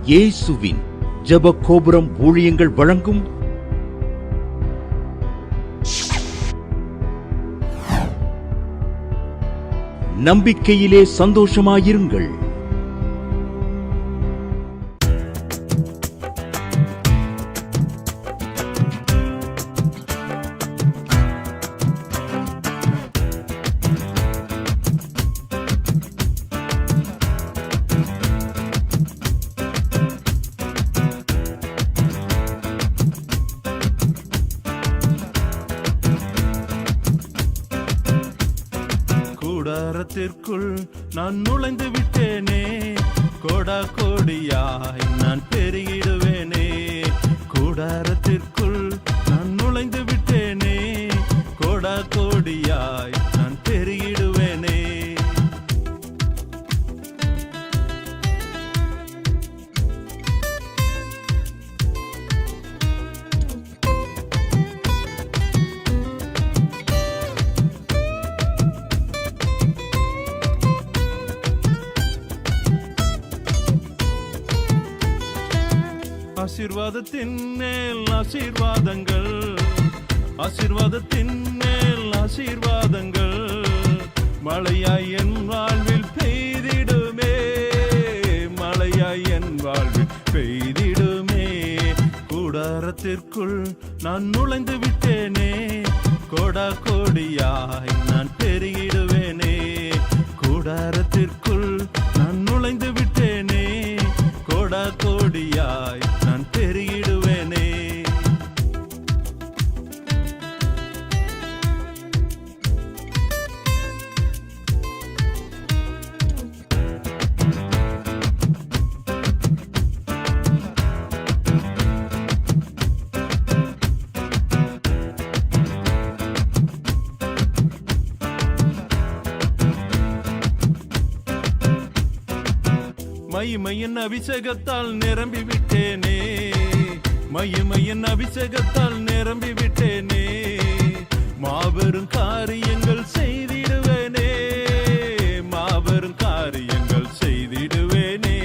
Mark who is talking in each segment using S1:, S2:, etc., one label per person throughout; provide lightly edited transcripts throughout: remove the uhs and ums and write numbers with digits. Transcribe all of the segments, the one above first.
S1: இயேசுவின் ஜெப கோபுரம் ஊழியங்கள் வழங்கும் நம்பிக்கையிலே சந்தோஷமாயிருங்கள்.
S2: கூடாரத்திற்குள் நான் நுழைந்து விட்டேனே, கோடா கோடியாய் நான் பெருகிடுவேனே. கூடாரத்திற்குள் நான் நுழைந்து விட்டேனே, கோடா கோடியாய் நான் பெருகிடுவேனே. ஆசீர்வாதத்தின் மேல் ஆசீர்வாதங்கள், ஆசீர்வாதத்தின் மேல் ஆசீர்வாதங்கள் மழையாய் என் வாழ்வில் பெய்திடுமே, மழையாய் என் வாழ்வில் பெய்திடுமே. கூடாரத்திற்குள் நான் நுழைந்து விட்டேனே, கோடா கோடியாய் நான் பெருகிடுவேனே. கூடாரத்திற்குள் நான் நுழைந்து விட்டேனே, கோடா கோடியாய் நான் பெருகிடுவேனே. மகிமையின் அபிஷேகத்தால் நிரம்பி விட்டேனே, மகிமையின் அபிஷேகத்தால் நிரம்பி விட்டேனே. மாபெரும் காரியங்கள் செய்திடுவேனே, மாபெரும் காரியங்கள் செய்திடுவேனே.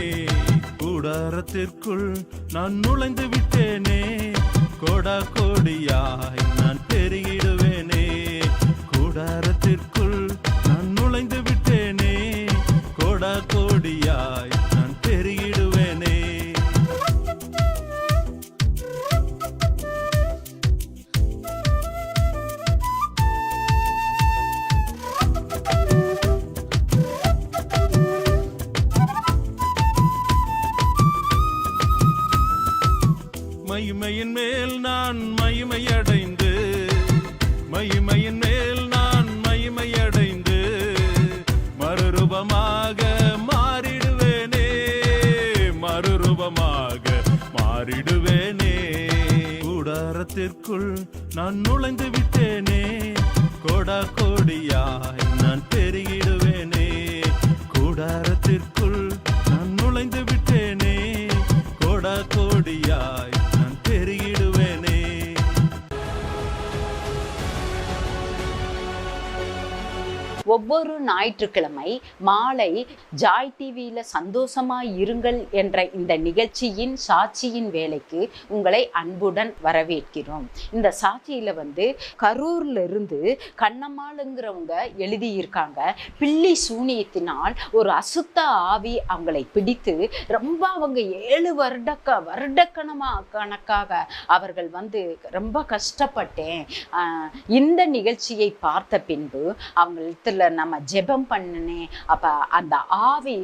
S2: கூடாரத்திற்குள் நான் நுழைந்து விட்டேனே, கோடா கோடியாய் நான் பெருகிடுவேனே. கூடாரத்திற்குள் நான் நுழைந்து விட்டேனே, கோடா கோடியாய் நான் பெருகிடுவேனே. மகிமையின் மேல் நான் மகிமையடைந்து, மகிமையின் மேல் நான் மகிமையடைந்து மறுரூபமாக மாறிடுவேனே, மறுரூபமாக மாறிடுவேனே. கூடாரத்திற்குள் நான் நுழைந்து விட்டேனே, கோடா கோடியாய் நான் பெருகிடுவேனே. கூடாரத்திற்குள் நான் நுழைந்து விட்டேனே, கோடா கோடியாய் நான் பெருகிடுவேனே.
S3: ஒவ்வொரு ஞாயிற்றுக்கிழமை மாலை ஜாய் டிவியில சந்தோஷமாய் இருங்கள் என்ற இந்த நிகழ்ச்சியின் சாட்சியின் வேலைக்கு உங்களை அன்புடன் வரவேற்கிறோம். இந்த சாட்சியில கரூர்ல இருந்து கண்ணம்மாளுங்கிறவங்க எழுதியிருக்காங்க. பில்லி சூனியத்தினால் ஒரு அசுத்த ஆவி அவங்களை பிடித்து ரொம்ப அவங்க 7 வருடக்கணக்காக அவர்கள் ரொம்ப கஷ்டப்பட்டேன். இந்த நிகழ்ச்சியை பார்த்த பின்பு அவங்களுக்கு நம்ம ஜெபம் பண்ணினேன், அப்ப அந்த ஆவி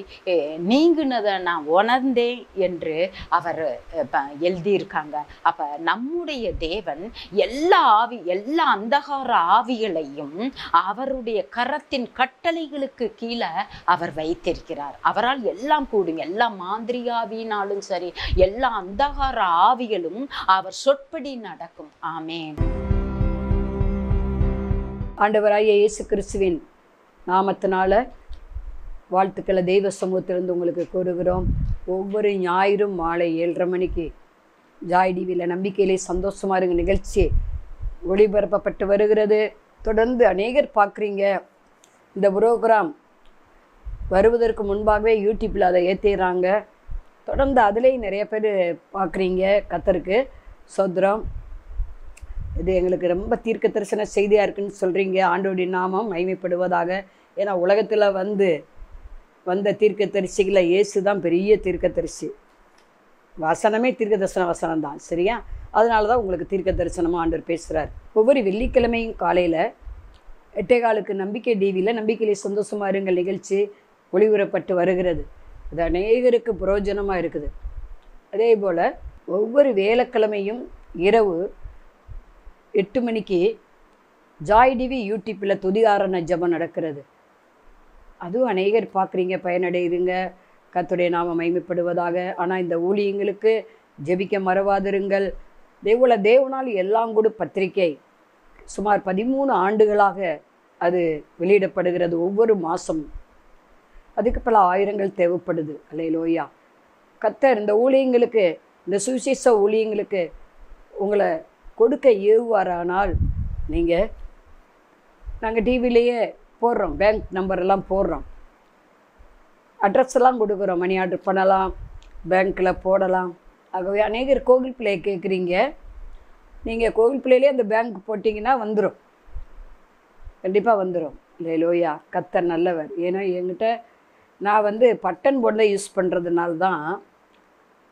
S3: நீங்குனதை நான் உணர்ந்தேன் என்று அவர் எழுதியிருக்காங்க. அப்ப நம்முடைய தேவன் எல்லா அந்தகார ஆவிகளையும் அவருடைய கரத்தின் கட்டளைகளுக்கு கீழே அவர் வைத்திருக்கிறார். அவரால் எல்லாம் கூடும். எல்லா மாந்திரிக ஆவியினாலும் சரி, எல்லா அந்தகார ஆவிகளும் அவர் சொற்படி நடக்கும். ஆமென்.
S4: ஆண்டவராகிய இயேசு கிறிஸ்துவின் நாமத்தினால வாழ்த்துக்களை தெய்வ சமூகத்திலிருந்து உங்களுக்கு கூறுகிறோம். ஒவ்வொரு ஞாயிறும் மாலை 7:30 மணிக்கு ஜாய் டிவியில் நம்பிக்கையிலே சந்தோஷமாக இருங்க நிகழ்ச்சி ஒளிபரப்பப்பட்டு வருகிறது. தொடர்ந்து அநேகர் பார்க்குறீங்க. இந்த புரோகிராம் வருவதற்கு முன்பாகவே யூடியூப்பில் அதை ஏற்றிடுறாங்க. தொடர்ந்து அதுலேயும் நிறைய பேர் பார்க்குறீங்க. கர்த்தருக்கு ஸ்தோத்திரம். இது எங்களுக்கு ரொம்ப தீர்க்க தரிசன செய்தியாக இருக்குன்னு சொல்கிறீங்க. ஆண்டவருடைய நாமம் மகிமைப்படுவதாக. ஏன்னா உலகத்தில் வந்த தீர்க்க தரிசிகளை இயேசு தான் பெரிய தீர்க்க தரிசி. வசனமே தீர்க்க தரிசன வசனம் தான், சரியா? அதனால தான் உங்களுக்கு தீர்க்க தரிசனமாக ஆண்டவர் பேசுகிறார். ஒவ்வொரு வெள்ளிக்கிழமையும் காலையில் 8:15 நம்பிக்கை டிவியில் நம்பிக்கையிலே சந்தோஷமாக இருங்கள் நிகழ்ச்சி ஒளிபரப்பட்டு வருகிறது. அது அநேகருக்கு பிரயோஜனமாக இருக்குது. அதே போல் ஒவ்வொரு வேலைக்கிழமையும் இரவு 8 மணிக்கு ஜாய் டிவி யூடியூப்பில் துதிகாரண ஜெபம் நடக்கிறது. அதுவும் அநேகர் பார்க்குறீங்க, பயனடையுதுங்க. கர்த்தருடைய நாமம் மகிமைப்படுவதாக. ஆனால் இந்த ஊழியங்களுக்கு ஜெபிக்க மறவாதிருங்கள். தேவனால் எல்லாம் கூட பத்திரிகை சுமார் 13 ஆண்டுகளாக அது வெளியிடப்படுகிறது ஒவ்வொரு மாதம். அதுக்கு பல ஆயிரங்கள் தேவைப்படுது. அல்லேலூயா. கர்த்தர் இந்த ஊழியங்களுக்கு, இந்த சுவிசேஷ ஊழியங்களுக்கு உங்களை கொடுக்க ஏவுவாரானால் நாங்கள் டிவிலேயே போடுறோம், பேங்க் நம்பரெல்லாம் போடுறோம், அட்ரஸ் எல்லாம் கொடுக்குறோம். மணி ஆர்டர் பண்ணலாம், பேங்க்கில் போடலாம். ஆகவே அநேகர் கோவில் பிள்ளை கேட்குறீங்க. நீங்கள் கோவில் பிள்ளையிலே அந்த பேங்க் போட்டிங்கன்னா வந்துடும், கண்டிப்பாக வந்துடும். அல்லேலூயா. கர்த்தர் நல்லவர். ஏன்னா என்கிட்ட நான் பட்டன் போர்டு தான் யூஸ் பண்ணுறதுனால தான்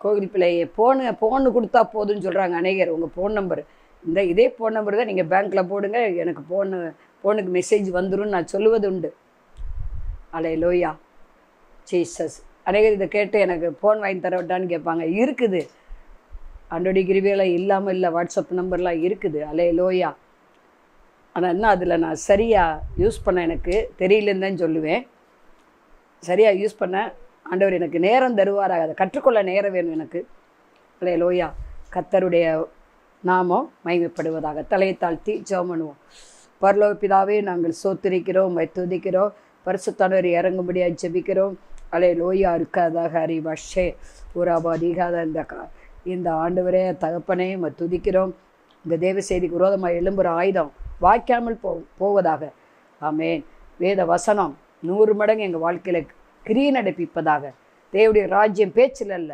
S4: கோவில் பிள்ளையை ஃபோனு கொடுத்தா போதுன்னு சொல்கிறாங்க அநேகர். உங்கள் ஃபோன் நம்பர் இதே ஃபோன் நம்பர் தான் நீங்கள் பேங்க்கில் போடுங்க, எனக்கு ஃபோனுக்கு மெசேஜ் வந்துடும் நான் சொல்லுவது உண்டு. அல்லேலூயா. ஜீசஸ். அநேகர் இதை கேட்டு எனக்கு ஃபோன் வாங்கி தரவிட்டான்னு கேட்பாங்க. இருக்குது, ஆண்டோடைய கிருபையெல்லாம் இல்லாமல் இல்லை. வாட்ஸ்அப் நம்பர்லாம் இருக்குது. அல்லேலூயா. ஆனால் இன்னும் அதில் நான் சரியாக யூஸ் பண்ண எனக்கு தெரியலன்னு தான் சொல்லுவேன். சரியாக யூஸ் பண்ண ஆண்டவர் எனக்கு நேரம் தருவாராக. அதை கற்றுக்கொள்ள நேரம் வேணும் எனக்கு. அல்லேலூயா. கர்த்தருடைய நாமம் மகிமைப்படுவதாக. தலையை தாழ்த்தி ஜெபம் பண்ணுவோம். பரலோக பிதாவே, நாங்கள் சோத்திரிக்கிறோம், துதிக்கிறோம். பரிசுத்தானவர் இறங்கும்படியாக ஜெபிக்கிறோம். அல்லேலூயா. இருக்காதாக அறிவாஷே ஊராபாதிகாத இந்த ஆண்டவரே தகப்பனே துதிக்கிறோம். இந்த தேவ செய்திக்கு விரோதமாக எழும்புகிற ஆயுதம் வாய்க்காமல் போவதாக. ஆமேன். வேத வசனம் 100 மடங்கு எங்கள் வாழ்க்கையில் கிரியை நடப்பிப்பதாக. தேவனுடைய ராஜ்யம் பேச்சில் அல்ல,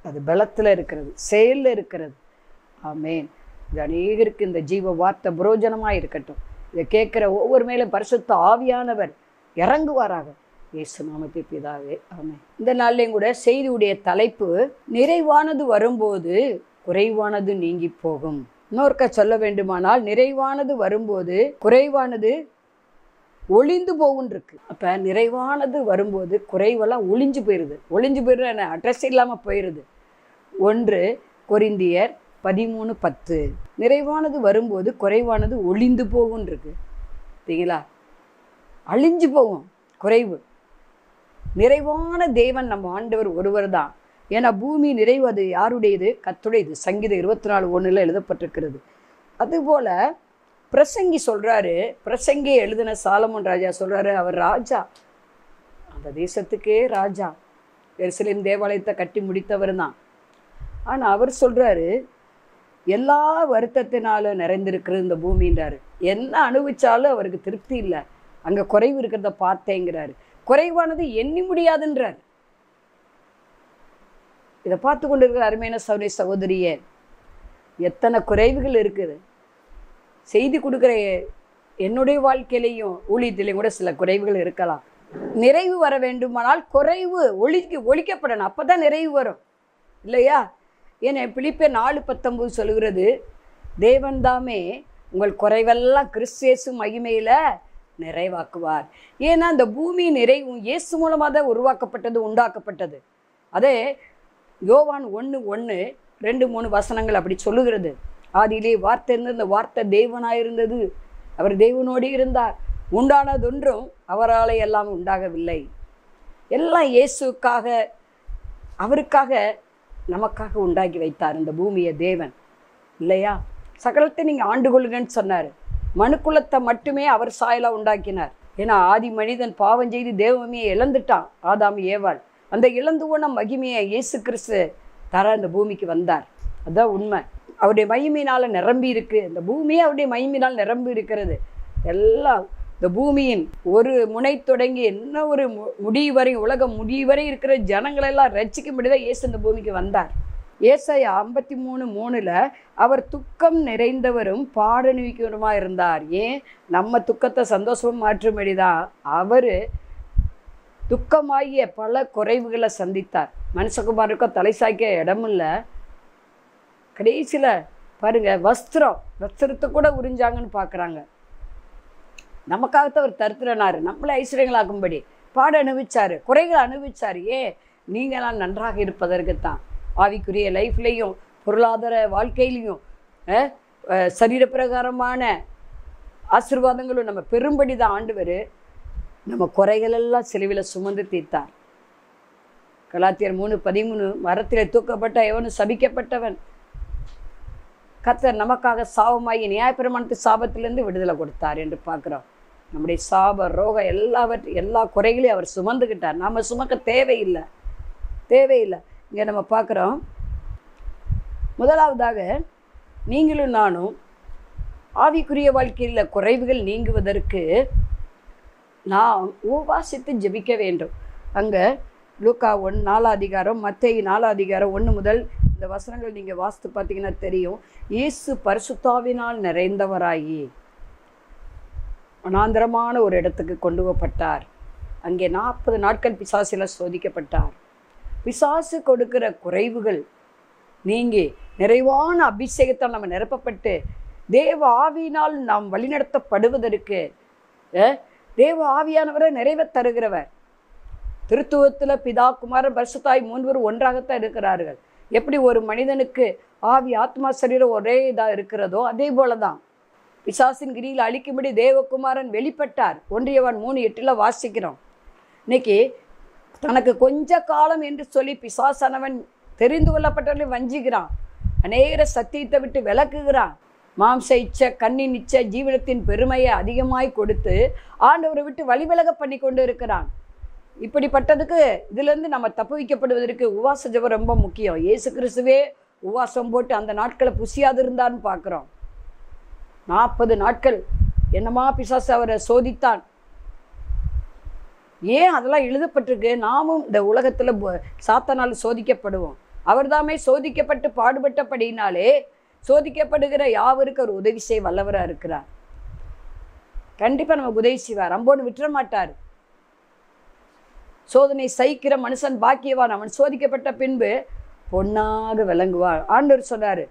S4: அது பலத்தில் இருக்கிறது, செயலில் இருக்கிறது. ஆமேன். இது அநேகருக்கு இந்த ஜீவ வார்த்தை புரோஜனமாக இருக்கட்டும். இதை கேட்குற ஒவ்வொரு மேலும் பரிசுத்த ஆவியானவர் இறங்குவாராக. இயேசு நாமத்தில் பிதாவே. ஆமேன். இந்த நாள்லையும் கூட செய்தியுடைய தலைப்பு, நிறைவானது வரும்போது குறைவானது நீங்கி போகும். இன்னொருக்க சொல்ல வேண்டுமானால், நிறைவானது வரும்போது குறைவானது ஒளிந்து போகும் இருக்கு. அப்போ நிறைவானது வரும்போது குறைவெல்லாம் ஒளிஞ்சு போயிடுது. என்ன அட்ரஸ் இல்லாமல் போயிடுது. 1 கொரிந்தியர் 13:10. நிறைவானது வரும்போது குறைவானது ஒளிந்து போகும் இருக்கு. சரிங்களா? அழிஞ்சு போகும் குறைவு. நிறைவான தேவன் நம்ம ஆண்டவர் ஒருவர் தான். ஏன்னா பூமி நிறைவு அது யாருடையது? கர்த்தருடையது. சங்கீதம் 24:1 எழுதப்பட்டிருக்கிறது. அதுபோல் பிரசங்கி சொல்கிறாரு, பிரசங்கி எழுதின சாலமோன் ராஜா சொல்கிறாரு, அவர் ராஜா, அந்த தேசத்துக்கே ராஜா, எருசலேம் தேவாலயத்தை கட்டி முடித்தவர் தான். ஆனால் அவர் சொல்கிறாரு, எல்லா வருத்தத்தினால நிறைந்திருக்கிறது இந்த பூமின்றாரு. என்ன அனுபவிச்சாலும் அவருக்கு திருப்தி இல்லை, அங்கே குறைவு இருக்கிறத பார்த்தேங்கிறாரு. குறைவானது எண்ணி முடியாதுன்றார். இதை பார்த்து கொண்டு இருக்கிற அருமையான சகோதரியே, எத்தனை குறைவுகள் இருக்குது. செய்தி கொடுக்குற என்னுடைய வாழ்க்கையிலையும் ஊழியத்திலையும் கூட சில குறைவுகள் இருக்கலாம். நிறைவு வர வேண்டுமானால் குறைவு ஒழிக்கப்படணும், அப்போ தான் நிறைவு வரும் இல்லையா? ஏன்னா பிலிப்பியர் 4:19 சொல்கிறது, தேவன் தாமே உங்கள் குறைவெல்லாம் கிறிஸ்து இயேசு மகிமையில் நிறைவாக்குவார். ஏன்னா அந்த பூமி நிறைவும் இயேசு மூலமாக தான் உண்டாக்கப்பட்டது. அதே யோவான் 1:1, 2-3 வசனங்கள் அப்படி சொல்லுகிறது. ஆதியிலே வார்த்தை இருந்தது, அந்த வார்த்தை தேவனாயிருந்தது, அவர் தேவனோடு இருந்தார், உண்டானதொன்றும் அவரால் எல்லாம் உண்டாகவில்லை. எல்லாம் இயேசுக்காக, அவருக்காக, நமக்காக உண்டாக்கி வைத்தார் இந்த பூமியை தேவன் இல்லையா? சகலத்தை நீங்கள் ஆண்டு கொள்ளுங்கன்னு சொன்னார். மனுக்குலத்தை மட்டுமே அவர் சாயலாக உண்டாக்கினார். ஏன்னா ஆதி மனிதன் பாவம் செய்து தேவமையை இழந்துட்டான், ஆதாம் ஏவாள். அந்த இழந்து போன மகிமையை இயேசு கிறிஸ்து தர இந்த பூமிக்கு வந்தார். அதுதான் உண்மை. அவருடைய மகிமையினால் நிரம்பி இருக்கு இந்த பூமியே, அவருடைய மகிமையினால் நிரம்பி இருக்கிறது. எல்லாம் இந்த பூமியின் ஒரு முனை தொடங்கி என்ன ஒரு முடிவு வரை, உலகம் முடிவு வரை இருக்கிற ஜனங்களெல்லாம் ரட்சிக்கும்படிதான் இயேசு இந்த பூமிக்கு வந்தார். ஏசாயா 53:3 அவர் துக்கம் நிறைந்தவரும் பாடனுவிக்கிறவருமா இருந்தார். ஏன்? நம்ம துக்கத்தை சந்தோஷமா மாற்றும்படிதான் அவர் துக்கமாகிய பல குறைவுகளை சந்தித்தார். மனுஷகுமாருக்கோ தலை சாய்க்க இடமில்ல. கடைசியில் பாருங்க, வஸ்திரத்தை கூட உறிஞ்சாங்கன்னு பார்க்குறாங்க. நமக்காகத்தான் அவர் தருத்திரனாரு, நம்மளை ஐஸ்வர்யங்களாக்கும்படி பாட அனுபவிச்சாரு, குறைகளை அனுபவிச்சாரு. ஏன்? நீங்களாம் நன்றாக இருப்பதற்குத்தான். ஆவிக்குரிய லைஃப்லையும் பொருளாதார வாழ்க்கையிலையும் சரீரப்பிரகாரமான ஆசீர்வாதங்களும் நம்ம பெரும்படி தான் ஆண்டவர் நம்ம குறைகளெல்லாம் சிலுவையில் சுமந்து தீர்த்தார். கலாத்தியர் 3:13 மரத்திலே தூக்கப்பட்ட எவனும் சபிக்கப்பட்டவன், கர்த்தர் நமக்காக சாபமாகி நியாயப்பிரமாணத்து சாபத்திலிருந்து விடுதலை கொடுத்தார் என்று பார்க்குறோம். நம்முடைய சாப ரோகம் எல்லா குறைகளையும் அவர் சுமந்துக்கிட்டார். நாம் சுமக்க தேவையில்லை. இங்கே நம்ம பார்க்குறோம். முதலாவதாக நீங்களும் நானும் ஆவிக்குரிய வாழ்க்கையில் குறைவுகள் நீங்குவதற்கு நாம் உபவாசித்து ஜெபிக்க வேண்டும். அங்கே லூக்கா 4 மத்தேயு 4 1 முதல் இந்த வசனங்கள் நீங்கள் வாசித்து பார்த்தீங்கன்னா தெரியும். இயேசு பரிசுத்தாவினால் நிறைந்தவராகி அனாந்தரமான ஒரு இடத்துக்கு கொண்டு போகப்பட்டார். அங்கே 40 நாட்கள் பிசாசில் சோதிக்கப்பட்டார். பிசாசு கொடுக்கிற குறைவுகள் நீங்கி நிறைவான அபிஷேகத்தால் நம்ம நிரப்பப்பட்டு தேவ ஆவியினால் நாம் வழிநடத்தப்படுவதற்கு தேவ ஆவியானவரை நிறைவே தருகிறவர். திருத்துவத்தில் பிதா குமாரன் பரிசுத்தாய் 3 ஒன்றாகத்தான் இருக்கிறார்கள். எப்படி ஒரு மனிதனுக்கு ஆவி ஆத்மா சரீரம் ஒரே இதாக இருக்கிறதோ அதே போல தான் பிசாசின் கிரியில் அழிக்கும்படி தேவகுமாரன் வெளிப்பட்டார். 1 யோவான் 3:8 வாசிக்கிறோம். இன்னைக்கு தனக்கு கொஞ்ச காலம் என்று சொல்லி பிசாசானவன் தெரிந்து கொள்ளப்பட்டவர்களை வஞ்சிக்கிறான். அநேக சத்தியத்தை விட்டு விலக்குகிறான். மாம்ச இச்சை, கண்ணின் இச்சை, ஜீவனத்தின் பெருமையை அதிகமாய் கொடுத்து ஆண்டவரை விட்டு வழிவிலக பண்ணி கொண்டு இருக்கிறான். இப்படிப்பட்டதுக்கு இதிலிருந்து நம்ம தப்பு வைக்கப்படுவதற்கு உபவாச ஜெபம் ரொம்ப முக்கியம். இயேசு கிறிஸ்துவே உபவாசம் போட்டு அந்த நாட்களை புசியாது இருந்தான்னு பார்க்குறோம். 40 நாட்கள் என்னமா பிசாசு அவரை சோதித்தான். ஏன் அதெல்லாம் எழுதப்பட்டிருக்கு? நாமும் இந்த உலகத்தில் சாத்தானால் சோதிக்கப்படுவோம். அவர்தாமே சோதிக்கப்பட்டு பாடுபட்டபடினாலே சோதிக்கப்படுகிற யாவருக்கு அவர் உதவி செய்ய வல்லவராக இருக்கிறார். கண்டிப்பாக நமக்கு உதவி செய்வார். அம்போன்னு விட்டுற மாட்டார். சோதனை சகிக்கிற மனுஷன் பாக்கியவான், அவன் சோதிக்கப்பட்ட பின்பு பொன்னாக விளங்குவார். ஆண்டவர் சொன்னார்,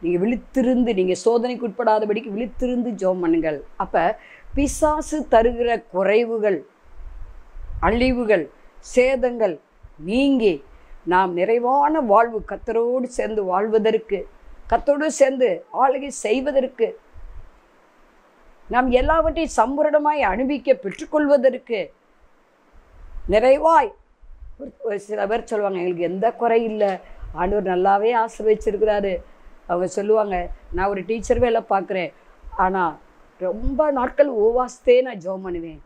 S4: நீங்கள் விழித்திருந்து, நீங்கள் சோதனைக்கு உட்படாதபடிக்கு விழித்திருந்து ஜெபம் பண்ணுங்கள். அப்போ பிசாசு தருகிற குறைவுகள், அழிவுகள், சேதங்கள் நீங்கி நாம் நிறைவான வாழ்வு கர்த்தரோடு சேர்ந்து வாழ்வதற்கு, கர்த்தரோடு சேர்ந்து ஆளுகை செய்வதற்கு, நாம் எல்லாவற்றையும் சம்பூரணமாய் அனுபவிக்க பெற்றுக்கொள்வதற்கு நிறைவாய். ஒரு சில பேர் சொல்லுவாங்க, எங்களுக்கு எந்த குறை இல்லை, ஆண்டவர் நல்லாவே ஆசீர்வதிச்சிருக்கிறாரு. அவங்க சொல்லுவாங்க, நான் ஒரு டீச்சர் வேலை பார்க்குறேன், ஆனால் ரொம்ப நாட்கள் உபவாசத்தே நான் ஜெபம் பண்ணுவேன்,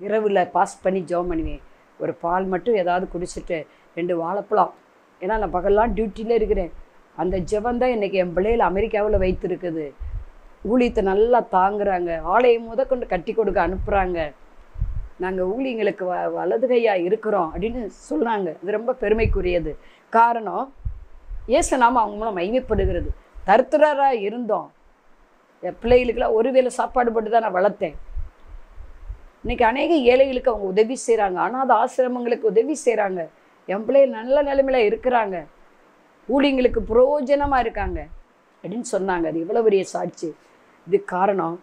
S4: இரவில் பாஸ் பண்ணி ஜெபம் பண்ணுவேன், ஒரு பால் மட்டும் ஏதாவது குடிச்சிட்டு 2 வாழைப்பழம், ஏன்னா நான் பகல்லாம் டியூட்டியில் இருக்கிறேன். அந்த ஜெபம் தான் இன்றைக்கி என் பிள்ளைகள் அமெரிக்காவில் வைத்திருக்குது. ஊழியத்தை நல்லா தாங்குறாங்க, ஆலயம் முதற்கொண்டு கட்டி கொடுக்க அனுப்புகிறாங்க, நாங்கள் ஊழியங்களுக்கு வலதுகையாக இருக்கிறோம் அப்படின்னு சொன்னாங்க. இது ரொம்ப பெருமைக்குரியது. காரணம், இயேசு நாம அவங்க மூலம் மகிமைப்படுகிறது. தருத்திரராக இருந்தோம். என் பிள்ளைகளுக்கெல்லாம் ஒரு வேளை சாப்பாடு போட்டு தான் நான் வளர்த்தேன். இன்றைக்கி அநேக ஏழைகளுக்கு அவங்க உதவி செய்கிறாங்க, அனாதை ஆசிரமங்களுக்கு உதவி செய்கிறாங்க. என் பிள்ளைகள் நல்ல நிலைமையில் இருக்கிறாங்க, ஊழியங்களுக்கு பிரயோஜனமாக இருக்காங்க அப்படின்னு சொன்னாங்க. அது இவ்வளோ பெரிய சாட்சி. இது காரணம்,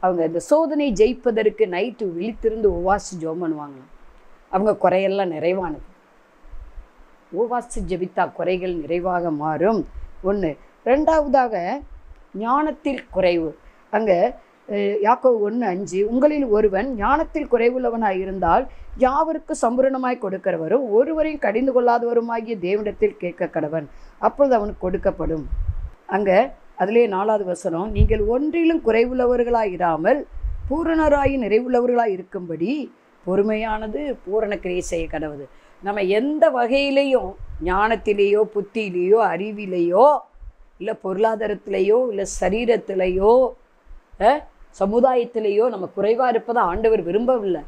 S4: அவங்க இந்த சோதனை ஜெயிப்பதற்கு நைட்டு விழித்திருந்து உபவாசி ஜெபம் பண்ணுவாங்க. அவங்க குறையெல்லாம் நிறைவானது. உபவாசி ஜெபித்தா குறைகள் நிறைவாக மாறும். 1. 2வதாக ஞானத்தில் குறைவு. அங்கே யாக்கோபு 1:5 உங்களில் ஒருவன் ஞானத்தில் குறைவுள்ளவனாய் இருந்தால் யாவருக்கு சம்பூரணமாய் கொடுக்கிறவரும் ஒருவரையும் கடிந்து கொள்ளாதவருமாகிய தேவனிடத்தில் கேட்க கடவன், அப்பொழுது அவனுக்கு கொடுக்கப்படும். அங்கே அதிலே 4வது வசனம், நீங்கள் ஒன்றிலும் குறைவுள்ளவர்களாய் இராமல் பூரணராகி நிறைவுள்ளவர்களாய் இருக்கும்படி பொறுமையானது பூரண கிரியை செய்ய கடவுது. நம்ம எந்த வகையிலையும் ஞானத்திலேயோ புத்தியிலேயோ அறிவிலேயோ இல்லை பொருளாதாரத்திலேயோ இல்லை சரீரத்திலேயோ சமுதாயத்திலேயோ நம்ம குறைவாக இருப்பதை ஆண்டவர் விரும்பவில்லை.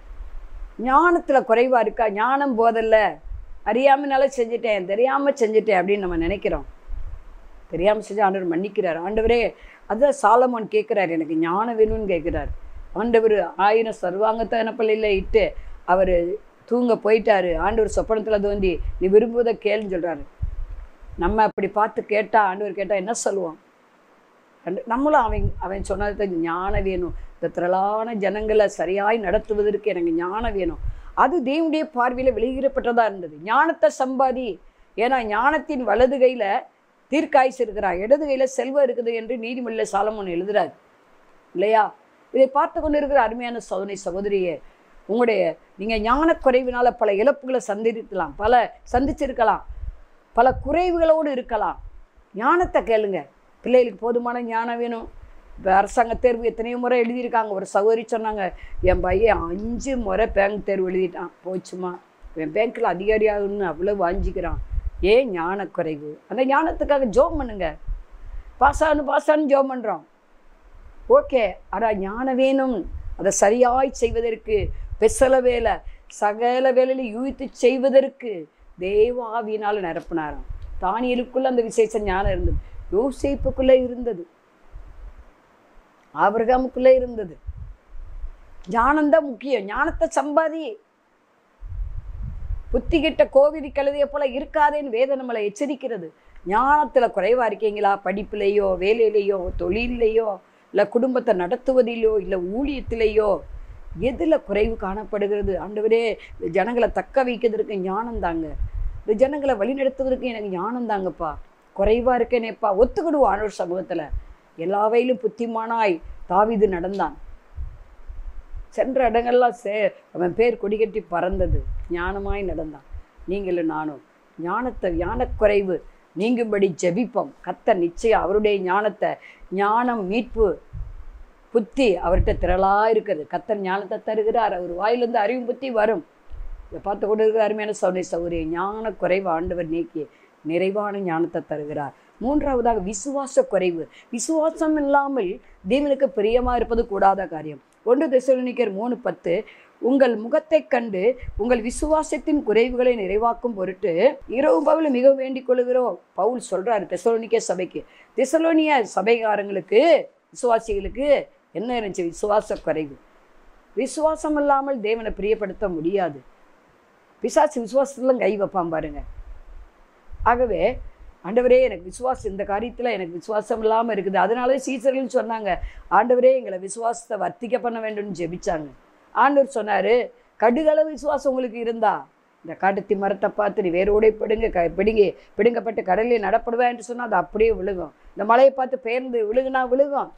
S4: ஞானத்தில் குறைவாக இருக்கா, ஞானம் போதல்ல, அறியாமனால செஞ்சுட்டேன், தெரியாமல் செஞ்சுட்டேன் அப்படின்னு நம்ம நினைக்கிறோம். தெரியாமல் செஞ்சு ஆண்டவர் மன்னிக்கிறார். ஆண்டவரே, அதுதான் சாலமோன் கேட்குறார், எனக்கு ஞானம் வேணும்னு கேட்குறார். ஆண்டவர் 1000 சர்வாங்கத்தான பள்ளியில் இட்டு அவர் தூங்க போயிட்டாரு. ஆண்டவர் சொப்பனத்தில் தோண்டி நீ விரும்புவதை கேளுன்னு சொல்கிறாரு. நம்ம அப்படி பார்த்து கேட்டால், ஆண்டவர் கேட்டால் என்ன சொல்லுவோம்? நம்மளும் அவன் சொன்னதை ஞானம் வேணும், இந்த திரளான ஜனங்களை சரியாய் நடத்துவதற்கு எனக்கு ஞானம் வேணும். அது தேவனுடைய பார்வையில் வெளியிடப்பட்டதாக இருந்தது. ஞானத்தை சம்பாதி, ஏன்னா ஞானத்தின் வலது கையில் தீர்க்காய்ச்சி இருக்கிறார், இடது கையில் செல்வம் இருக்குது என்று நீதிமொழியில் சாலமோன் எழுதுறார் இல்லையா? இதை பார்த்து கொண்டு இருக்கிற அருமையான சகோதரியே, நீங்கள் ஞானக்குறைவினால் பல இழப்புகளை சந்திச்சிருக்கலாம், பல குறைவுகளோடு இருக்கலாம். ஞானத்தை கேளுங்க. பிள்ளைகளுக்கு போதுமான ஞானம் வேணும். இப்போ அரசாங்க தேர்வு எத்தனையோ முறை எழுதியிருக்காங்க. ஒரு சகோதரி சொன்னாங்க, என் பையன் 5 முறை பேங்க் தேர்வு எழுதிட்டான், போச்சுமா, என் பேங்க்கில் அதிகாரி ஆகணும்னு அவ்வளோ வாஞ்சிக்கிறான். ஏன்? ஞானக்குறைவு. அந்த ஞானத்துக்காக ஜோம் பண்ணுங்க. பாஸானு ஜோம் பண்ணுறோம், ஓகே. ஆனால் ஞானம் வேணும். அதை சரியாய் செய்வதற்கு, பெசல வேலை, சகல வேலையில் யூகித்து செய்வதற்கு தேவ ஆவியினால் நிரப்பினாராம். தானியலுக்குள்ள அந்த விசேஷ ஞானம் இருந்தது, யோசேப்புக்குள்ளே இருந்தது, ஆபிரகாமுக்குள்ளே இருந்தது. ஞானம்தான் முக்கியம். ஞானத்தை சம்பாதி. புத்தி கிட்ட கோவிதி கழுதையை போல இருக்காதேன்னு வேதம் நம்மளை எச்சரிக்கிறது. ஞானத்தில் குறைவாக இருக்கீங்களா? படிப்புலேயோ, வேலையிலேயோ, தொழிலையோ, இல்லை குடும்பத்தை நடத்துவதிலையோ, இல்லை ஊழியத்திலேயோ, எதில் குறைவு காணப்படுகிறது? ஆண்டவரே, இந்த ஜனங்களை தக்க வைக்கிறதுக்கு ஞானம் தாங்க, இந்த ஜனங்களை வழிநடத்துவதற்கு எனக்கு ஞானம் தாங்கப்பா, குறைவாக இருக்கேனேப்பா. ஒத்துக்கிடுவோம் ஆண்டவர் சமூகத்தில். எல்லா வகையிலும் புத்திமானாய் தாவீது நடந்தான். சென்ற இடங்கள்லாம் அவன் பேர் கொடிகட்டி பறந்தது. ஞானமாய் நடந்தான். நீங்களும் நானும் ஞானக்குறைவு நீங்கும்படி ஜெபிப்போம். கர்த்தர் நிச்சயம் அவருடைய ஞானம், மீட்பு, புத்தி அவர்கிட்ட திரளாக இருக்குது. கர்த்தர் ஞானத்தை தருகிறார். அவர் வாயிலிருந்து அறிவும் புத்தி வரும். இதை பார்த்து கொண்டு இருக்கிற அருமையான சகோதரிய, ஞானக்குறைவு ஆண்டவர் நீக்கி நிறைவான ஞானத்தை தருகிறார். 3வதாக விசுவாச குறைவு. விசுவாசம் இல்லாமல் தேவனுக்கு பிரியமாக இருப்பது கூடாத காரியம். 1 தெசலோனிக்கர் 3:10, உங்கள் முகத்தை கண்டு உங்கள் விசுவாசத்தின் குறைவுகளை நிறைவாக்கும் பொருட்டு இரவும் பகல் மிக வேண்டிக் கொள்கிறோம். பவுல் சொல்றாரு தெசலோனிக்கே சபைக்கு. தெசலோனிய சபைக்காரங்களுக்கு, விசுவாசிகளுக்கு என்ன இருந்துச்சு? விசுவாச குறைவு. விசுவாசம் இல்லாமல் தேவனை பிரியப்படுத்த முடியாது. பிசாசு விசுவாசத்துல கை வைப்பான் பாருங்க. ஆகவே ஆண்டவரே, எனக்கு விசுவாசம், இந்த காரியத்தில் எனக்கு விசுவாசம் இல்லாமல் இருக்குது. அதனாலே சீசர்கள் சொன்னாங்க, ஆண்டவரே எங்களை விசுவாசத்தை வர்த்திக்க பண்ண வேண்டும்னு ஜெபிச்சாங்க. ஆண்டவர் சொன்னார், கடுகளவு விசுவாசம் உங்களுக்கு இருந்தா இந்த காட்டுத்தி மரத்தை பார்த்து நீ வேரோடே பிடுங்கப்பட்டு கடலில் நடப்படுவா என்று சொன்னால் அது அப்படியே விழுகும். இந்த மலையை பார்த்து பெயர்ந்து விழுகுனா விழுகும்.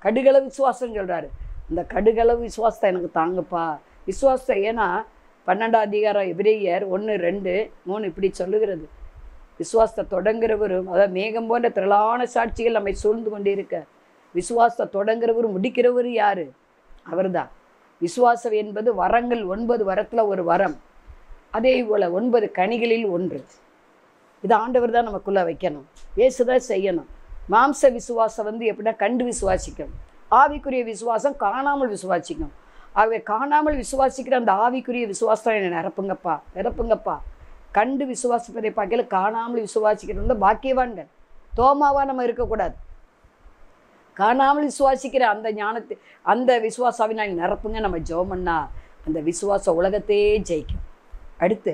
S4: கடுகளவு விசுவாசம் சொல்கிறாரு. இந்த கடுகளவு விசுவாசத்தை எனக்கு தாங்கப்பா. விசுவாசத்தை, ஏன்னா 12ஆம் அதிகாரம் எபிரேயர் 1, 2, 3 இப்படி சொல்லுகிறது. விசுவாசத்தை தொடங்குறவரும், அதாவது மேகம் போன்ற திரளான சாட்சிகள் நம்மை சூழ்ந்து கொண்டே இருக்க, விசுவாசத்தை தொடங்குறவரும் முடிக்கிறவர் யாரு? அவர் தான். விசுவாசம் என்பது வரங்கள், 9 வரத்தில் ஒரு வரம். அதே போல் 9 கனிகளில் ஒன்று. இது ஆண்டவர் தான் நமக்குள்ளே வைக்கணும், இயேசுதான் செய்யணும். மாம்ச விசுவாசம் எப்படின்னா கண்டு விசுவாசிக்கும். ஆவிக்குரிய விசுவாசம் காணாமல் விசுவாசிக்கும். ஆகவே காணாமல் விசுவாசிக்கிற அந்த ஆவிக்குரிய விசுவாசம் என்னை நிரப்புங்கப்பா. கண்டு விசுவாசிப்பதை பார்க்கல காணாமல் விசுவாசிக்கிறது பாக்கியவான்கள். தோமாவா நம்ம இருக்கக்கூடாது. காணாமல் விசுவாசிக்கிற அந்த ஞானத்தை, அந்த விசுவாசாவினால் நிரப்புங்க. நம்ம ஜெபம் பண்ணா அந்த விசுவாச உலகத்தையே ஜெயிக்கும். அடுத்து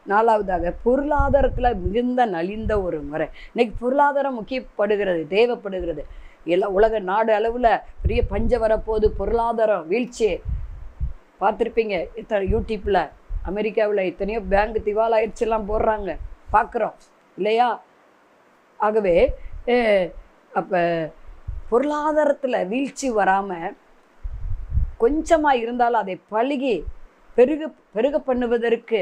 S4: 4வதாக பொருளாதாரத்தில் மிகுந்த நலிந்த ஒரு முறை. இன்னைக்கு பொருளாதாரம் முக்கியப்படுகிறது, தேவைப்படுகிறது. எல்லா உலக நாடு அளவில் பெரிய பஞ்சம் வரப்போது, பொருளாதாரம் வீழ்ச்சி. பார்த்துருப்பீங்க யூடியூப்பில், அமெரிக்காவில் எத்தனையோ பேங்க் திவாலாயிடுச்செல்லாம் போடுறாங்க, பார்க்குறோம் இல்லையா? ஆகவே அப்போ பொருளாதாரத்தில் வீழ்ச்சி வராமல் கொஞ்சமாக இருந்தாலும் அதை பழுகி பெருக பண்ணுவதற்கு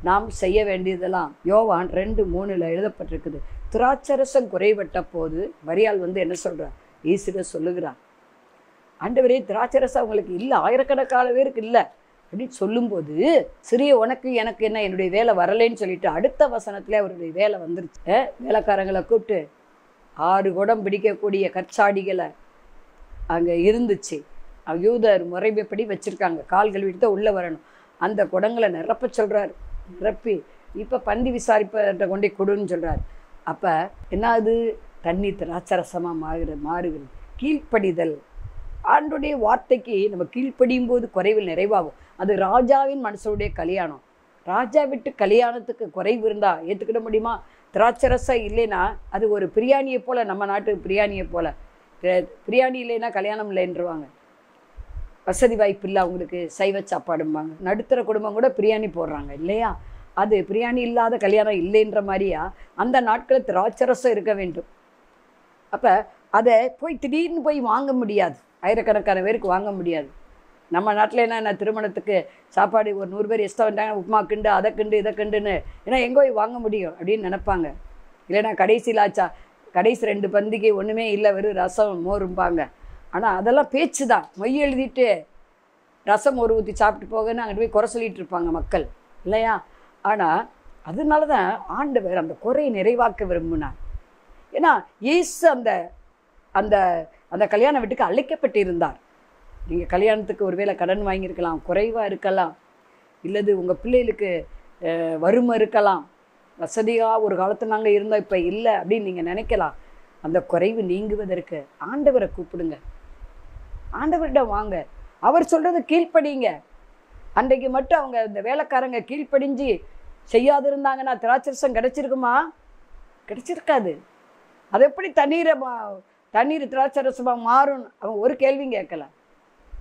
S4: நாம் செய்ய வேண்டியதெல்லாம் யோவான் 2:3 எழுதப்பட்டிருக்குது. திராட்சரசம் குறைபட்ட போது மரியாள் என்ன சொல்கிறார்? ஈசுட சொல்லுகிறார், ஆண்டவரே திராட்சரசம் அவங்களுக்கு இல்லை, ஆயிரக்கணக்கான பேருக்கு இல்லை அப்படின்னு சொல்லும்போது, சிறிய உனக்கு எனக்கு என்ன, என்னுடைய வேலை வரலைன்னு சொல்லிட்டு அடுத்த வசனத்தில் அவருடைய வேலை வந்துருச்சு. வேலைக்காரங்களை கூப்பிட்டு 6 குடம் பிடிக்கக்கூடிய கற்சாடிகளை அங்கே இருந்துச்சு. யூதர் முறைமைப்படி வச்சுருக்காங்க, கால் கழுவிட்டு தான் உள்ளே வரணும். அந்த குடங்களை நிரப்ப சொல்கிறார். நிரப்பி இப்போ பந்தி விசாரிப்பை கொண்டே கொடுன்னு சொல்கிறார். அப்போ என்னாது, தண்ணி திராட்சரசமாக மாறுகிறது. கீழ்ப்படிதல், ஆண்டுடைய வார்த்தைக்கு நம்ம கீழ்ப்படியும் போது குறைவில் நிறைவாகும். அது ராஜாவின் மனுஷனுடைய கல்யாணம். ராஜா விட்டு கல்யாணத்துக்கு குறைவு இருந்தால் ஏற்றுக்கிட முடியுமா? திராட்சரசம் இல்லைன்னா அது ஒரு பிரியாணியை போல், நம்ம நாட்டு பிரியாணியை போல். பிரியாணி இல்லைன்னா கல்யாணம் இல்லைன்றவாங்க. வசதி வாய்ப்பு இல்லை அவங்களுக்கு, சைவ சாப்பாடும்பாங்க. நடுத்தர குடும்பம் கூட பிரியாணி போடுறாங்க இல்லையா? அது பிரியாணி இல்லாத கல்யாணம் இல்லைன்ற மாதிரியா அந்த நாட்களில் திராட்சரசம் இருக்க வேண்டும். அப்போ அதை போய் திடீர்னு போய் வாங்க முடியாது, ஆயிரக்கணக்கான பேருக்கு வாங்க முடியாது. நம்ம நாட்டில் என்ன திருமணத்துக்கு சாப்பாடு ஒரு 100 பேர் எக்ஸ்ட்ரா வந்தாங்க, உப்புமா கிண்டு அதை கிண்டு இதை கிண்டுன்னு, ஏன்னா எங்கே போய் வாங்க முடியும் அப்படின்னு நினைப்பாங்க. இல்லைன்னா கடைசியில் ஆச்சா, கடைசி 2 பந்திக்கு ஒன்றுமே இல்லை, வெறும் ரசம் மோரும்பாங்க. ஆனால் அதெல்லாம் பேச்சு தான். மொய் எழுதிட்டு ரசம் மோர் ஊற்றி சாப்பிட்டு போகன்னு அங்கிட்டு போய் குறை சொல்லிகிட்டு இருப்பாங்க மக்கள் இல்லையா? ஆனால் அதனால தான் ஆண்டவர் அந்த குறையை நிறைவாக்க விரும்பினார். ஏன்னா இயேசு அந்த அந்த அந்த கல்யாண வீட்டுக்கு அழைக்கப்பட்டு இருந்தார். நீங்கள் கல்யாணத்துக்கு ஒருவேளை கடன் வாங்கியிருக்கலாம், குறைவாக இருக்கலாம், இல்லது உங்கள் பிள்ளைகளுக்கு வறுமை இருக்கலாம், வசதியாக ஒரு காலத்தில் நாங்கள் இருந்தோம் இப்போ இல்லை அப்படின்னு நீங்கள் நினைக்கலாம். அந்த குறைவு நீங்குவதற்கு ஆண்டவரை கூப்பிடுங்க, ஆண்டவரிடம் வாங்க, அவர் சொல்கிறது கீழ்ப்படிங்க. அன்றைக்கு மட்டும் அவங்க இந்த வேலைக்காரங்க கீழ்ப்படிஞ்சு செய்யாதிருந்தாங்கன்னா திராட்சரசம் கிடைச்சிருக்குமா? கிடைச்சிருக்காது. அது எப்படி தண்ணீர் திராட்சரசமாக மாறும்? அவங்க ஒரு கேள்வியும் கேட்கல.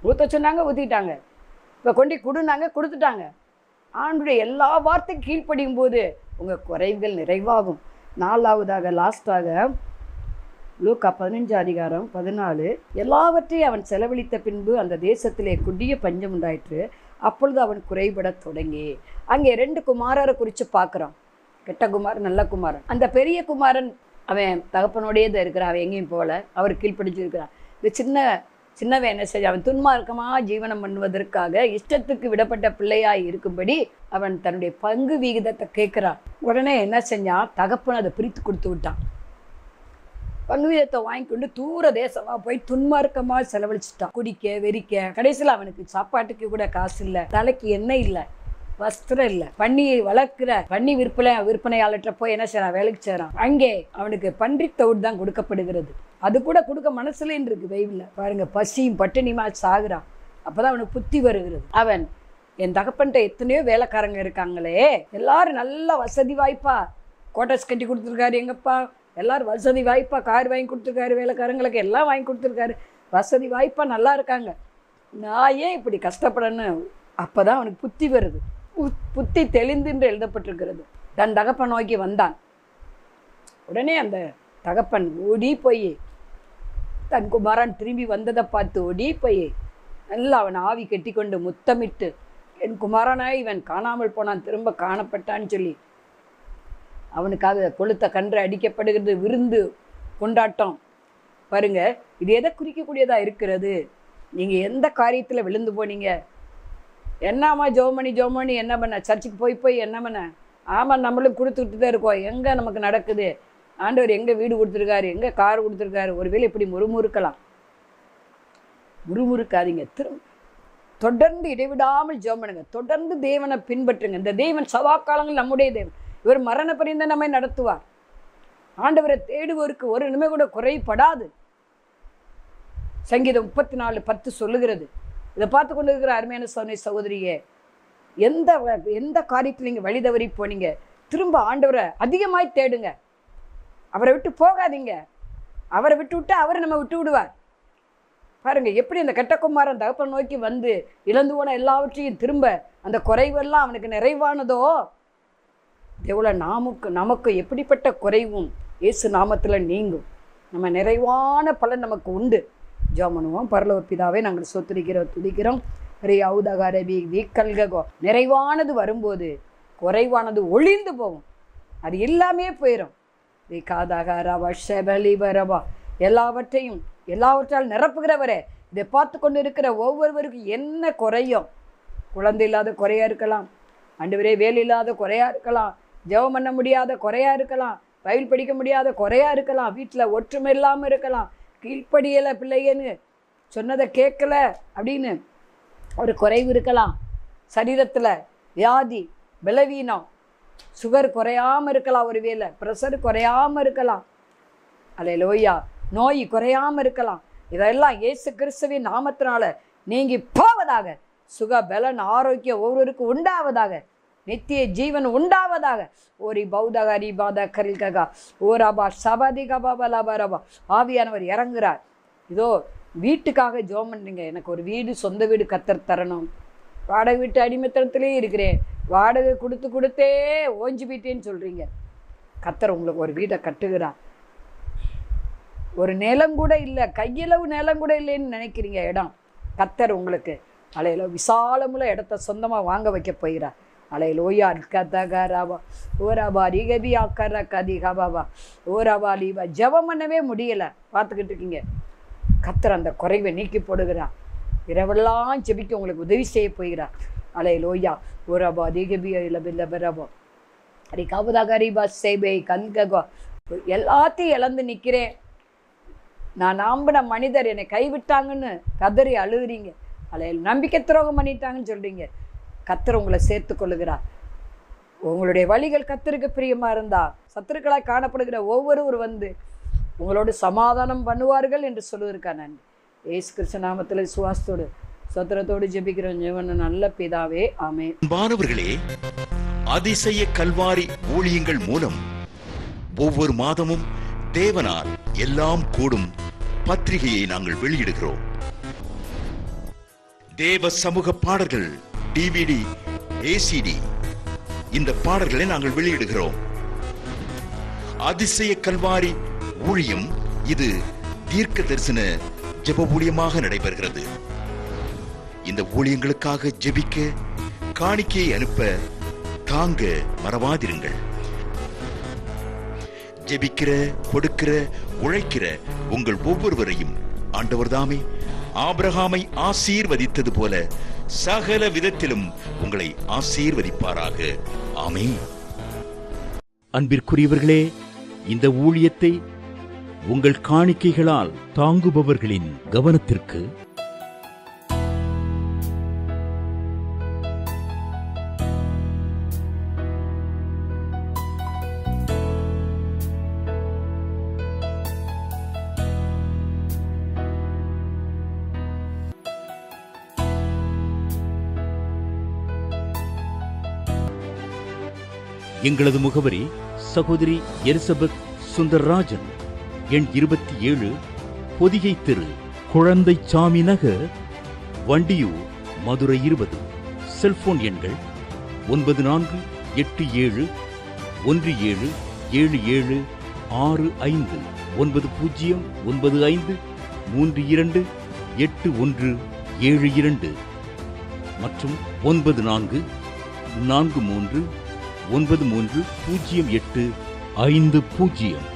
S4: ஊற்ற சொன்னாங்க, ஊற்றிட்டாங்க. இப்போ கொண்டு கொடுனாங்க, கொடுத்துட்டாங்க. ஆண்டுடைய எல்லா வார்த்தையும் கீழ்ப்படியும் போது உங்கள் குறைவுகள் நிறைவாகும். 4வதாக லாஸ்டாக லூக்கா 15:14, எல்லாவற்றையும் அவன் செலவழித்த பின்பு அந்த தேசத்திலே கொடிய பஞ்சம் உண்டாயிற்று. அப்பொழுது அவன் குறைபட தொடங்கி. அங்கே 2 குமாரரை குறித்து பார்க்குறோம். கெட்ட குமாரன், நல்ல குமாரன். அந்த பெரிய குமாரன் அவன் தகப்பனோடையே தான் இருக்கிறான், அவன் எங்கேயும் போல, அவர் கீழ்ப்படிச்சிருக்கிறான். இந்த சின்னவன் என்ன செய்ய, அவன் துன்மார்க்கமாக ஜீவனம் பண்ணுவதற்காக இஷ்டத்துக்கு விடப்பட்ட பிள்ளையாய் இருக்கும்படி அவன் தன்னுடைய பங்கு விகிதத்தை கேட்குறான். உடனே என்ன செஞ்சான், தகப்பன் அதை பிரித்து கொடுத்து விட்டான். பங்கு விகிதத்தை வாங்கி கொண்டு தூர தேசமாக போய் துன்மார்க்கமாக செலவழிச்சிட்டான். குடிக்க வெறிக்க. கடைசியில் அவனுக்கு சாப்பாட்டுக்கு கூட காசு இல்லை, தலைக்கு எண்ணெய் இல்லை, வஸ்திரம் இல்லை. பன்னி வளர்க்கிற பன்னி விற்பனையாளர்கிட்ட போய் என்ன செய்யறான், வேலைக்கு செய்கிறான். அங்கே அவனுக்கு பன்றி தவிடு தான் கொடுக்கப்படுகிறது. அது கூட கொடுக்க மனசுலேன்னு இருக்கு பைபிளில் பாருங்க. பசியும் பட்டினியுமா சாகுறான். அப்போதான் அவனுக்கு புத்தி வருகிறது. அவன் என் தகப்பன்ட்ட எத்தனையோ வேலைக்காரங்க இருக்காங்களே, எல்லாரும் நல்ல வசதி வாய்ப்பா கோட்டர்ஸ் கட்டி கொடுத்துருக்காரு எங்கப்பா, எல்லாரும் வசதி வாய்ப்பா கார் வாங்கி கொடுத்துருக்காரு, வேலைக்காரங்களுக்கு எல்லாம் வாங்கி கொடுத்துருக்காரு, வசதி வாய்ப்பா நல்லா இருக்காங்க, நான் ஏன் இப்படி கஷ்டப்படணும்? அப்போதான் அவனுக்கு புத்தி வருது. புத்தி தெளிந்து எழுதப்பட்டிருக்கிறது. தன் தகப்பன் நோக்கி வந்தான். உடனே அந்த தகப்பன் ஓடி போய் தன் குமாரன் திரும்பி வந்ததை பார்த்து ஓடி போய் நல்லா அவன் ஆவி கட்டி கொண்டு முத்தமிட்டு, என் குமாரனாய் இவன் காணாமல் போனான், திரும்ப காணப்பட்டான்னு சொல்லி அவனுக்காக கொளுத்த கன்று அடிக்கப்படுகிறது. விருந்து கொண்டாட்டம் பாருங்க. இது எதை குறிக்கக்கூடியதா இருக்கிறது? நீங்க எந்த காரியத்துல விழுந்து போனீங்க? என்னம்மா ஜோமணி என்ன பண்ண, சர்ச்சுக்கு போய் என்ன பண்ண? ஆமாம், நம்மளும் கொடுத்துக்கிட்டு தான் இருக்கோம். எங்கே நமக்கு நடக்குது? ஆண்டவர் எங்கே வீடு கொடுத்துருக்காரு, எங்கே கார் கொடுத்துருக்காரு? ஒருவேளை இப்படி முறுமுறுக்காதீங்க. தொடர்ந்து இடைவிடாமல் ஜெபம் பண்ணுங்க, தொடர்ந்து தேவனை பின்பற்றுங்க. இந்த தேவன் சதா காலங்கள் நம்முடைய தேவன். இவர் மரண பரியந்தம் நம்மை நடத்துவார். ஆண்டவரை தேடுவோருக்கு ஒரு நிமிடம் கூட குறைபடாது. சங்கீதம் 34:10 சொல்லுகிறது. இதை பார்த்து கொண்டு இருக்கிற அருமையான சகோதரியே, எந்த காரியத்தில் நீங்கள் வழி தவறி போனீங்க, திரும்ப ஆண்டவரை அதிகமாய் தேடுங்க. அவரை விட்டு போகாதீங்க. அவரை விட்டு விட்டு அவர் நம்ம விட்டு விடுவார். பாருங்க எப்படி அந்த கெட்டகுமாரன் தகப்பன் நோக்கி வந்து இழந்து போன எல்லாவற்றையும் திரும்ப அந்த குறைவெல்லாம் அவனுக்கு நிறைவானதோ, எவ்வளோ நமக்கு எப்படிப்பட்ட குறைவும் இயேசு நாமத்தில் நீங்கும். நம்ம நிறைவான பலன் நமக்கு உண்டு. ஜெபம் பண்ணுவோம். பரலோக பிதாவே, நாங்கள் துதிக்கிறோம். நிறைவானது வரும்போது குறைவானது ஒளிந்து போகும், அது எல்லாமே போயிடும். எல்லாவற்றால் நிரப்புகிறவரே, இதை பார்த்து கொண்டு இருக்கிற ஒவ்வொருவருக்கும் என்ன குறையும்? குழந்தை இல்லாத குறையா இருக்கலாம், ஆண்டவரே வேலை இல்லாத குறையா இருக்கலாம், ஜெபம் பண்ண முடியாத குறையா இருக்கலாம், பைபிள் படிக்க முடியாத குறையா இருக்கலாம், வீட்டில் ஒற்றுமை இல்லாமல் இருக்கலாம், கீழ்ப்படியலை பிள்ளைன்னு சொன்னதை கேட்கல அப்படின்னு ஒரு குறைவு இருக்கலாம். சரீரத்தில் வியாதி, பலவீனம், சுகர் குறையாமல் இருக்கலாம், ஒரு வேளை ப்ரெஷர் குறையாமல் இருக்கலாம், அல்லேலூயா, நோய் குறையாமல் இருக்கலாம். இதெல்லாம் இயேசு கிறிஸ்துவின் நாமத்தினால நீங்கி போவதாக. சுக பலன் ஆரோக்கியம் ஒவ்வொருவருக்கும் உண்டாவதாக. நித்திய ஜீவன் உண்டாவதாக. ஓரி பௌதகரி பாத கரில்கா ஓராபா சபதி கபாபலாபரபா. ஆவியானவர் இறங்குறார். இதோ வீட்டுக்காக ஜெபம் பண்ணுறீங்க. எனக்கு ஒரு வீடு, சொந்த வீடு கர்த்தர் தரணும். வாடகை வீட்டு அடிமைத்தனத்திலே இருக்கிறேன், வாடகை கொடுத்தே ஓஞ்சி போயிட்டேன்னு சொல்கிறீங்க. கர்த்தர் உங்களுக்கு ஒரு வீடை கட்டுகிறார். ஒரு நிலம் கூட இல்லை, கையளவு நிலம் கூட இல்லைன்னு நினைக்கிறீங்க இடம். கர்த்தர் உங்களுக்கு அலையில விசாலமுள்ள இடத்த சொந்தமாக வாங்க வைக்க போகிறார். அலையிலோயா கதகராபா ஓராபா ரிகபி ஆக்கர கதிகாபாபா ஓராபா லீபா. ஜெபம் பண்ணவே முடியலை, பார்த்துக்கிட்டு இருக்கீங்க. கர்த்தர் அந்த குறைவை நீக்கி போடுகிறார். இரவெல்லாம் ஜெபிக்க உங்களுக்கு உதவி செய்ய போகிறார். அலையிலோயா ஓராபா ரிகபி இல்லபரபா ரிகாபுதாகரிபா சேபை கல்ககா. எல்லாத்தையும் இழந்து நிற்கிறேன், நான் நம்பின மனிதர் என்னை கைவிட்டாங்கன்னு கதறி அழுகுறீங்க. அலையில் நம்பிக்கை துரோகம் பண்ணிட்டாங்கன்னு சொல்கிறீங்க. கர்த்தர் உங்களை சேர்த்து கொள்ளுகிறார். உங்களுடைய வழிகள் கர்த்தருக்கு பிரியமாக இருந்தால் சத்துருக்களாய் காணப்படுகிற ஒவ்வொருவர் வந்து உங்களோடு சமாதானம் பண்ணுவார்கள் என்று சொல்லுவதற்கா நன்றி. இயேசு கிறிஸ்து நாமத்தில் சுவாசத்தோடு சத்திரத்தோடு ஜெபிக்கிறோம் ஜீவன நல்ல பிதாவே, ஆமென்.
S1: அன்பானவர்களே, அதிசய கல்வாரி ஊழியங்கள் மூலம் ஒவ்வொரு மாதமும் தேவனால் எல்லாம் கூடும் பத்திரிகையை நாங்கள் வெளியிடுகிறோம். தேவ சமூக பாடல்கள் DVD, ACD இந்த பாடல்களை நாங்கள் வெளியிடுகிறோம். அதிசய கல்வாரி ஊழியம் இது தீர்க்க தரிசன ஜெப ஊழியமாக நடைபெறுகிறது. இந்த ஊழியங்களுக்காக ஜெபிக்க, காணிக்கையை அனுப்ப தாங்க மறவாதிருங்கள். ஜெபிக்கிற, கொடுக்கிற, உழைக்கிற உங்கள் ஒவ்வொருவரையும் ஆண்டவர் தாமே ஆபிரகாமை ஆசீர்வதித்தது போல சகல விதத்திலும் உங்களை ஆசீர்வதிப்பாராக. ஆமென். அன்பிற்குரியவர்களே, இந்த ஊழியத்தை உங்கள் காணிக்கைகளால் தாங்குபவர்களின் கவனத்திற்கு எங்களது முகவரி சகோதரி எலிசபெத் சுந்தர்ராஜன், எண் 27, பொதிகை தெரு, குழந்தைச்சாமி நகர், வண்டியூர், மதுரை 20. செல்போன் எண்கள் 9484177765 9095328172 மற்றும் 9443930850.